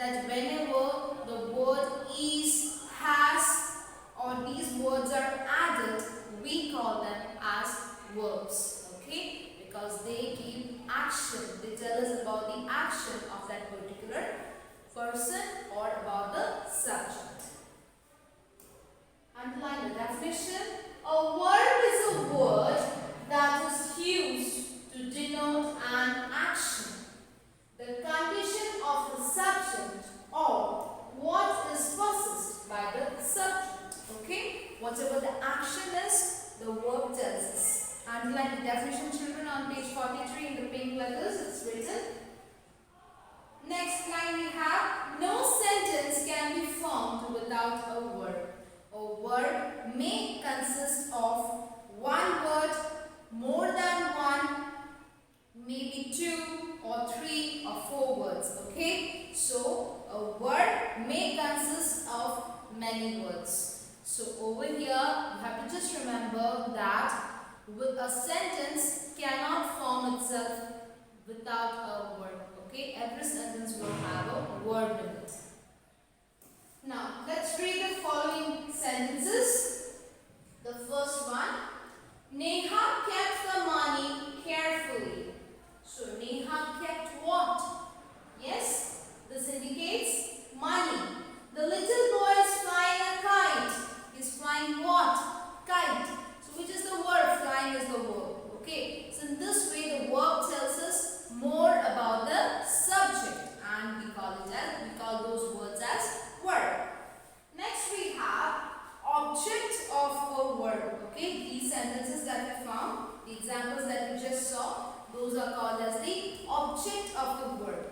that whenever the word is, has, or these words are added, we call them as verbs. Okay? Because they give action. They tell us about the action of that particular person or about the subject. Underline the definition. A verb is a word that is used to denote an action, the condition of the subject, or what is possessed by the subject. Okay? Whatever the action is, the verb tells us. Underline the definition, children, on page 43 in the pink letters. It's written. Next line we have, no sentence can be formed without a verb. A verb may consist of one word, more than one, maybe two or three or four words. Okay? So, a word may consist of many words. So, over here, you have to just remember that with a sentence cannot form itself without a word. Okay? Every sentence will have a word in it. Now, let's read the following sentences. The first one, Neha kept the money carefully. So, Neha kept what? Yes, this indicates money. The little boy is flying a kite. He's flying what? Kite. So, which is the word? Flying is the verb. Okay. So, in this way, the verb tells us more about the subject, and we call those words as verb. Next, we have object of a word. Okay. These sentences that we found, the examples that we just saw, those are called as the object of the word.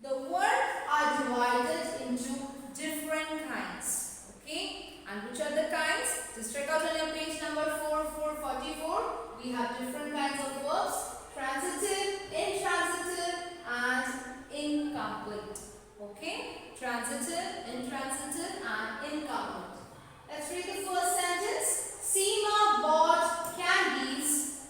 The words are divided into different kinds. Okay? And which are the kinds? Just check out on your page number 444. We have different kinds of verbs. Transitive, intransitive, and incomplete. Okay? Transitive, intransitive, and incomplete. Let's read the first sentence. Seema bought candies.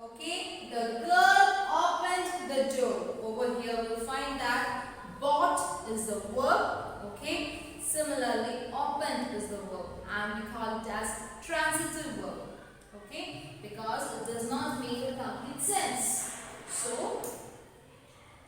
Okay? The girl opened the door. Over here we'll find that bought is the verb. Okay? Similarly, opened is the verb, and we call it as transitive verb. Okay? Because it does not make a complete sense. So,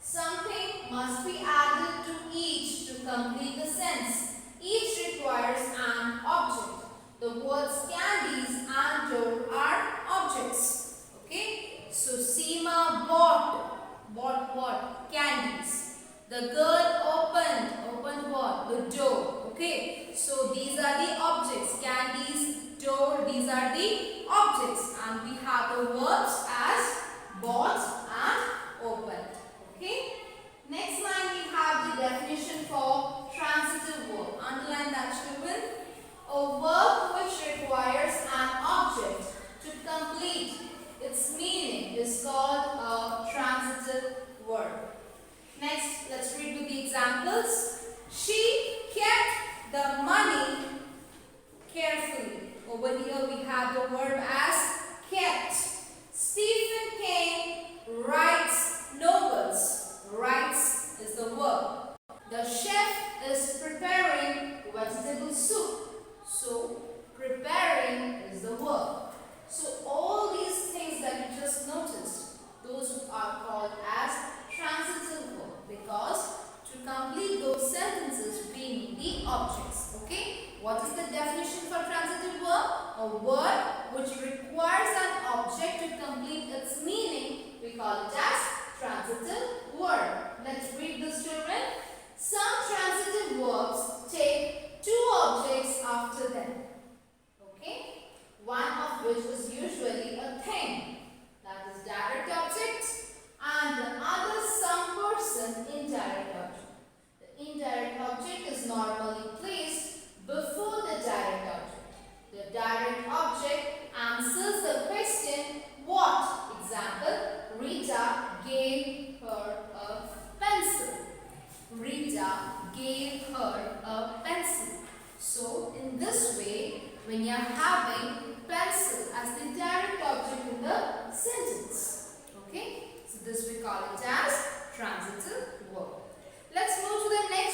something must be added to each to complete the sense. Each requires an object. The words candies and door are objects. Okay? So, Seema bought what? Candies. The girl opened what? The door. Okay? So, these are the objects. Candies, door, these are the objects. And we have the verbs as bought and opened. Okay? Next line we have the definition for transitive verb. Underline that, children. A verb which requires an object to complete its meaning is called a transitive verb. Next, let's read with the examples. She kept the money carefully. Over here we have the verb as kept. Stephen King writes novels. Writes is the verb. The chef is preparing vegetable soup. So, preparing is the verb. So, all these things that you just noticed, those are called as transitive verb, because to complete those sentences we need the objects. Okay? What is the definition for transitive verb? A word which requires an object to complete its meaning, we call it as transitive word. Let's read this, children. Some transitive verbs take two objects after them. Okay? One of which is usually a thing, that is direct object, and the other some person, indirect object. The indirect object is normally placed before the direct object. The direct object answers the question what? Example, Rita gave her a pencil. Rita gave her a pencil. So, in this way, when you are having pencil as the direct object in the sentence. Okay? So, this we call it as transitive verb. Let's move to the next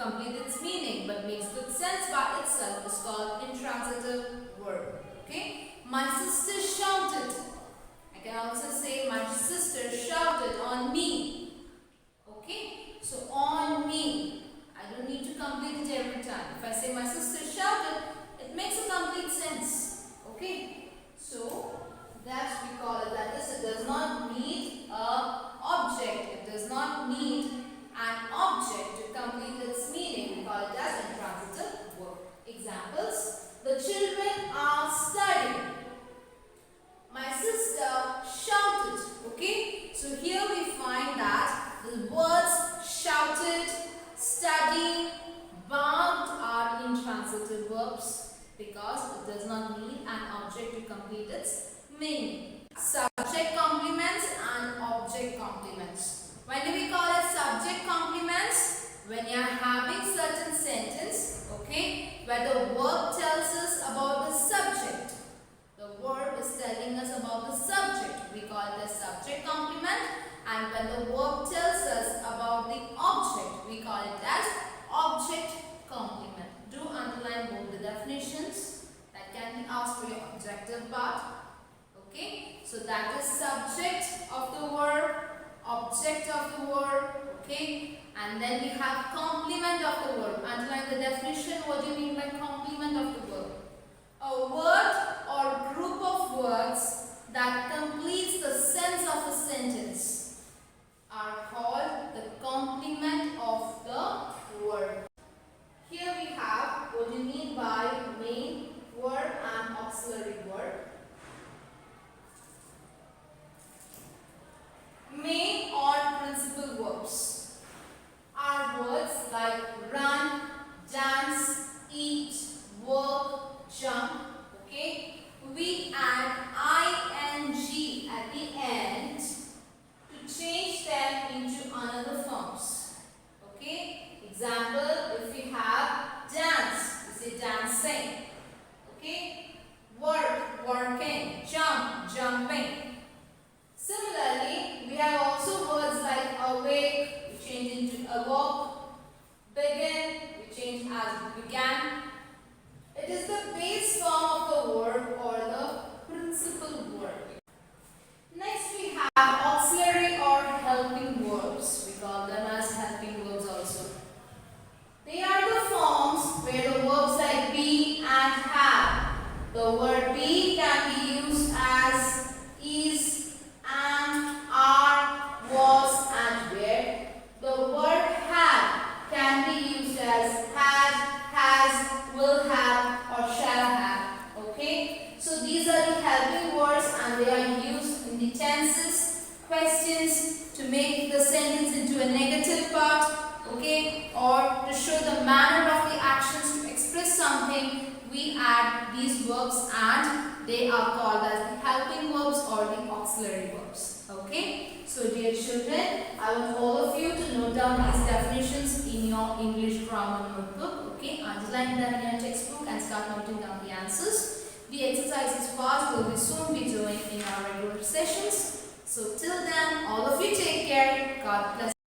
complete its meaning but makes good sense by itself is called intransitive word. Okay? My sister shouted. I can also say my sister shouted on me. Okay? So on me. I don't need to complete it every time. If I say my sister shouted, it makes a complete sense. Okay? So that we call it, that is, it does not need a object. It does not need an object to complete its meaning. We call it as intransitive word. Examples: the children are studying. My sister shouted. Okay, so here we find that the words shouted, studying, barked are intransitive verbs because it does not need an object to complete its meaning. Subject complements and object complements. When do we call it subject complements? When you are having certain sentence, okay, where the verb tells us about the subject. The verb is telling us about the subject. We call it a subject complement. And when the verb tells us about the object, we call it as object complement. Do underline both the definitions. That can be asked for your objective part. Okay, so that is subject of the word, object of the word, okay, and then we have complement of the word. Underline the definition. What do you mean by complement of the word? A word or group of words that completes the sense of a sentence are called the complement of the word. Here we have what you mean by main word and auxiliary word. Main or principal verbs are words like run, dance, eat, work, jump. Okay, we add ing at the end to change them into another forms. Okay, example: if we have dance, we say dancing. Okay, work, working, jump, jumping. Similarly, we have also words like awake, we change into awoke, begin, we change as began. It is the base form of the word or the principal word. Next we have auxiliary or helping verbs. We call them as helping verbs also. They are the forms where the verbs like be and have. The word be can be used as is, and, are, was, and were. The word have can be used as had, has, will have, or shall have. Okay, so these are the helping words and they are used in the tenses, questions, to make the sentence into a negative part, okay, or to show the manner of the actions, to express something. We add these verbs and they are called as the helping verbs or the auxiliary verbs. Okay, so dear children, I want all of you to note down these definitions in your English grammar notebook. Okay, underline them in your textbook and start noting down the answers. The exercises part will soon be doing in our regular sessions. So till then, all of you take care. God bless.